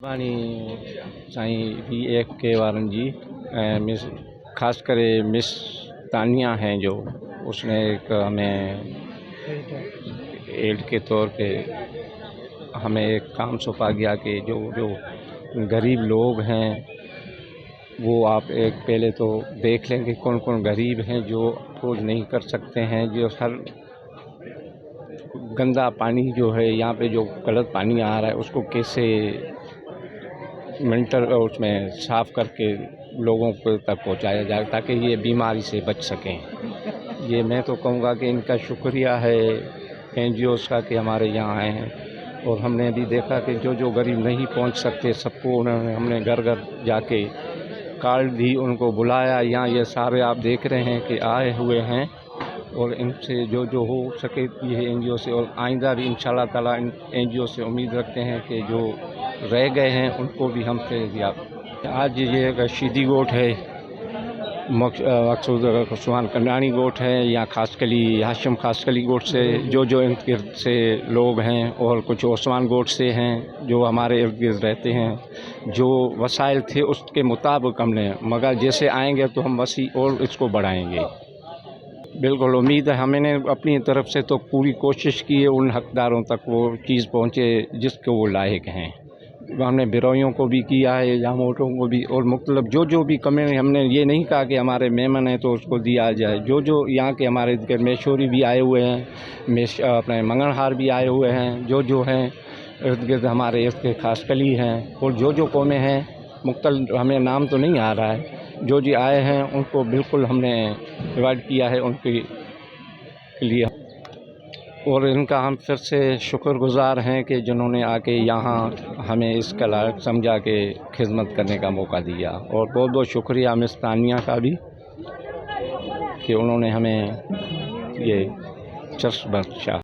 पानी साईं PFK वारन जी miss खास करे मिस तानिया हैं जो उसने एक हमें एड के तौर पे हमें एक काम सौंपा गया कि जो जो गरीब लोग हैं वो आप एक पहले तो देख लें कि कौन कौन गरीब हैं जो अफोर्ड नहीं कर सकते हैं, जो हर गंदा पानी जो है यहाँ पे जो गलत पानी आ रहा है उसको कैसे मेंटल उसमें साफ़ करके लोगों को तक पहुँचाया जाए ताकि ये बीमारी से बच सकें। ये मैं तो कहूँगा कि इनका शुक्रिया है NGOs का कि हमारे यहाँ आए हैं और हमने भी देखा कि जो जो गरीब नहीं पहुँच सकते सबको उन्होंने हमने घर घर जाके कार्ड भी उनको बुलाया। यहाँ ये सारे आप देख रहे हैं कि आए हुए हैं और इनसे जो जो हो सके ये NGO से और आइंदा भी इंशाल्लाह ताला इन NGO से उम्मीद रखते हैं कि जो रह गए हैं उनको भी हमसे दिया। आज ये रशीदी गोट है, मकसूद उस्मान कंडानी गोट है, या खासकली हाशिम खासकली गोट से जो जो इर्द गिर्द से लोग हैं और कुछ उस्मान गोट से हैं जो हमारे इर्द गिर्द रहते हैं। जो वसाइल थे उसके मुताबिक हमने मगर जैसे आएंगे तो हम वसी और इसको बढ़ाएंगे। बिल्कुल उम्मीद है हमने अपनी तरफ से तो पूरी कोशिश की है उन हकदारों तक वो चीज़ पहुँचे जिसके वो लायक हैं। हमने बिरोइयों को भी किया है, जामोटों को भी, और मुख्तलिफ जो जो भी कमें हमने ये नहीं कहा कि हमारे मेहमान हैं तो उसको दिया जाए। जो जो यहाँ के हमारे मेशोरी भी आए हुए हैं, अपने मंगनहार भी आए हुए हैं, जो जो हैं इर्द गिर्द हमारे इसके खासकली हैं और जो जो कौमें हैं मुख्तलिफ हमें नाम तो नहीं आ रहा है, जो जी आए हैं उनको बिल्कुल हमने इनवाइट किया है उनके लिए और इनका हम फिर से शुक्रगुज़ार हैं कि जिन्होंने आके यहाँ हमें इसका लायक समझा के खिदमत करने का मौका दिया। और बहुत बहुत शुक्रिया मिस तानिया का भी कि उन्होंने हमें ये चस्प बख्शा।